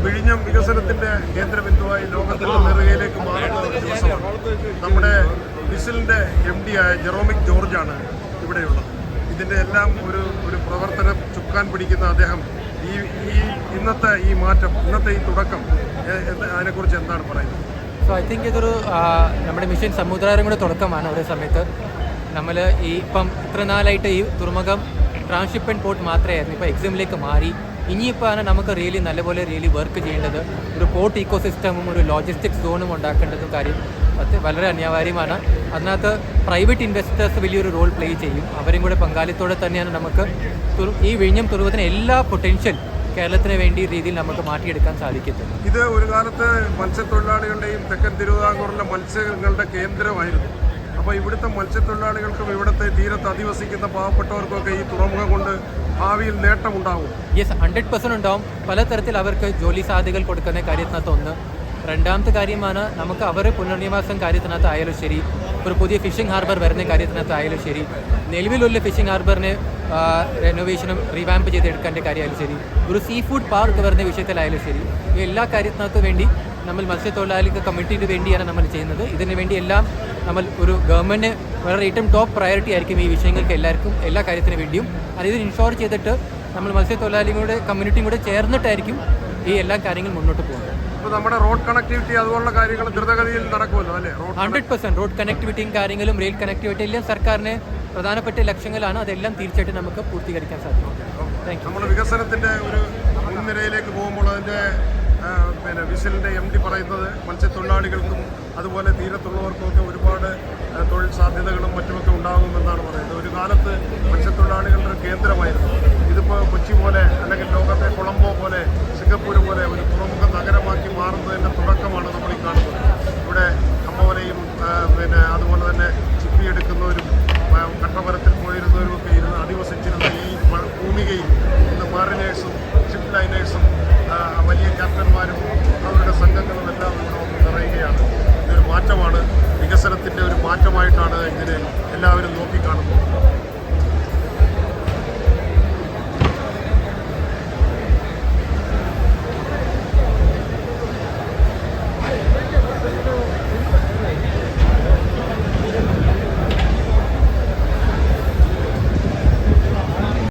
വിഴിഞ്ഞം വികസനത്തിൻ്റെ കേന്ദ്രബിന്ദുവായി ലോകത്തിൻ്റെ നെറുകയിലേക്ക് മാറുന്ന ഒരു ദിവസമാണ്. നമ്മുടെ വിസിലിൻ്റെ MD ആയ ജെറോമിക് ജോർജാണ് ഇവിടെയുള്ളത്. ഇതിൻ്റെ എല്ലാം ഒരു പ്രവർത്തനം ചുക്കാൻ പിടിക്കുന്ന അദ്ദേഹം ഇന്നത്തെ ഈ മാറ്റം, ഇന്നത്തെ ഈ തുടക്കം, അതിനെക്കുറിച്ച് എന്താണ് പറയുന്നത്? സോ ഐ തിങ്ക് ഇതൊരു നമ്മുടെ മിഷൻ സമുദ്രാരം കൂടെ തുടക്കമാണ്. ഒരേ സമയത്ത് നമ്മൾ ഇപ്പം ഇത്ര നാളായിട്ട് ഈ തുറമുഖം ട്രാൻസ്ഷിപ്മെൻറ്റ് പോർട്ട് മാത്രമായിരുന്നു. ഇപ്പോൾ എക്സിമിലേക്ക് മാറി. ഇനിയിപ്പോൾ നമുക്ക് നല്ലപോലെ വർക്ക് ചെയ്യേണ്ടത് ഒരു പോർട്ട് ഇക്കോസിസ്റ്റമും ഒരു ലോജിസ്റ്റിക്സ് സോണും ഉണ്ടാക്കേണ്ടതും കാര്യം അത് വളരെ അനിവാര്യമാണ്. അതിനകത്ത് പ്രൈവറ്റ് ഇൻവെസ്റ്റേഴ്സ് വലിയൊരു റോൾ പ്ലേ ചെയ്യും. അവരും കൂടെ പങ്കാളിത്തോടെ തന്നെയാണ് നമുക്ക് ഈ വിഴിഞ്ഞം തുറമുഖത്തിന് എല്ലാ പൊട്ടൻഷ്യൽ കേരളത്തിന് വേണ്ടി രീതിയിൽ നമുക്ക് മാറ്റിയെടുക്കാൻ സാധിക്കത്തില്ല. ഇത് ഒരു കാലത്ത് മത്സ്യത്തൊഴിലാളികളുടെയും തെക്കൻ തിരുവിതാംകൂറിലെ മത്സ്യങ്ങളുടെ കേന്ദ്രമായിരുന്നു. അപ്പോൾ ഇവിടുത്തെ മത്സ്യത്തൊഴിലാളികൾക്കും ഇവിടുത്തെ തീരത്ത് അധിവസിക്കുന്ന പാവപ്പെട്ടവർക്കൊക്കെ ഈ തുറമുഖം കൊണ്ട് ഭാവിയിൽ നേട്ടമുണ്ടാവും. യെസ്, 100% ഉണ്ടാവും. പലതരത്തിൽ അവർക്ക് ജോലി സാധ്യതകൾ കൊടുക്കുന്ന കാര്യത്തിനകത്ത് ഒന്ന്. രണ്ടാമത്തെ കാര്യമാണ് നമുക്ക് അവരെ പുനർനിവാസം കാര്യത്തിനകത്ത് ആയാലും ശരി, ഒരു പുതിയ ഫിഷിംഗ് ഹാർബർ വരുന്ന കാര്യത്തിനകത്ത് ആയാലും ശരി, നിലവിലുള്ള ഫിഷിംഗ് ഹാർബറിനെ റെനോവേഷനും റീവാമ്പ് ചെയ്തെടുക്കേണ്ട കാര്യമായാലും ശരി, ഒരു സീ ഫുഡ് പാർക്ക് വരുന്ന വിഷയത്തിലായാലും ശരി, ഈ എല്ലാ കാര്യത്തിനകത്ത് വേണ്ടി നമ്മൾ മത്സ്യത്തൊഴിലാളിക്ക് കമ്മിറ്റിക്ക് വേണ്ടിയാണ് നമ്മൾ ചെയ്യുന്നത്. ഇതിനു വേണ്ടി എല്ലാം നമ്മൾ ഒരു ഗവൺമെൻറ് വളരെ ഏറ്റവും ടോപ്പ് പ്രയോറിറ്റി ആയിരിക്കും ഈ വിഷയങ്ങൾക്ക് എല്ലാവർക്കും എല്ലാ കാര്യത്തിനു വേണ്ടിയും. ഇത് ഇൻഷുർ ചെയ്തിട്ട് നമ്മൾ മത്സ്യത്തൊഴിലാളികളുടെ കമ്മ്യൂണിറ്റിയും കൂടെ ചേർന്നിട്ടായിരിക്കും ഈ എല്ലാ കാര്യങ്ങളും മുന്നോട്ട് പോകുന്നത്. ഇപ്പോൾ നമ്മുടെ റോഡ് കണക്ടിവിറ്റി അതുപോലുള്ള കാര്യങ്ങൾ ദ്രുതഗതിയിൽ നടക്കുമല്ലോ അല്ലേ? 100% റോഡ് കണക്ടിവിറ്റിയും കാര്യങ്ങളും റെയിൽ കണക്ടിവിറ്റി എല്ലാം സർക്കാരിന് പ്രധാനപ്പെട്ട ലക്ഷ്യങ്ങളാണ്. അതെല്ലാം തീർച്ചയായിട്ടും നമുക്ക് പൂർത്തീകരിക്കാൻ സാധിക്കും. നമ്മൾ വികസനത്തിൻ്റെ ഒരു മുൻനിരയിലേക്ക് പോകുമ്പോൾ അതിൻ്റെ വിസിലിൻ്റെ MD പറയുന്നത് മത്സ്യത്തൊഴിലാളികൾക്കും അതുപോലെ തീരത്തുള്ളവർക്കുമൊക്കെ ഒരുപാട് തൊഴിൽ സാധ്യതകളും മറ്റുമൊക്കെ ഉണ്ടാകുമെന്നാണ് പറയുന്നത്. ഒരു കാലത്ത് മത്സ്യത്തൊഴിലാളികളുടെ കേന്ദ്രമായിരുന്നു. ഇതിപ്പോൾ കൊച്ചി പോലെ അല്ലെങ്കിൽ ലോകത്തെ കൊളംബോ പോലെ സിംഗപ്പൂർ പോലെ ഒരു തുറമുഖ നഗരമാക്കി മാറുന്നതിൻ്റെ തുടക്കമാണ് നമ്മൾ ഈ കാണുന്നത്. ഇവിടെ കമ്മവലയും അതുപോലെ തന്നെ ചിപ്പിയെടുക്കുന്നവരും കട്ടമരത്തിൽ പോയിരുന്നവരും ഒക്കെ ഇരുന്ന് അധിവസിച്ചിരുന്ന ഈ ഭൂമികയിൽ ഇന്ന് മാറിനേഴ്സും ഷിപ്പ് ലൈനേഴ്സും വലിയ ക്യാപ്റ്റന്മാരും അവരുടെ സംഘങ്ങളും എല്ലാം ഇവിടെ നിറയുകയാണ്. ഇതൊരു മാറ്റമാണ്, വികസനത്തിൻ്റെ ഒരു മാറ്റമായിട്ടാണ് ഇതിനെ എല്ലാവരും നോക്കിക്കാണുന്നത്.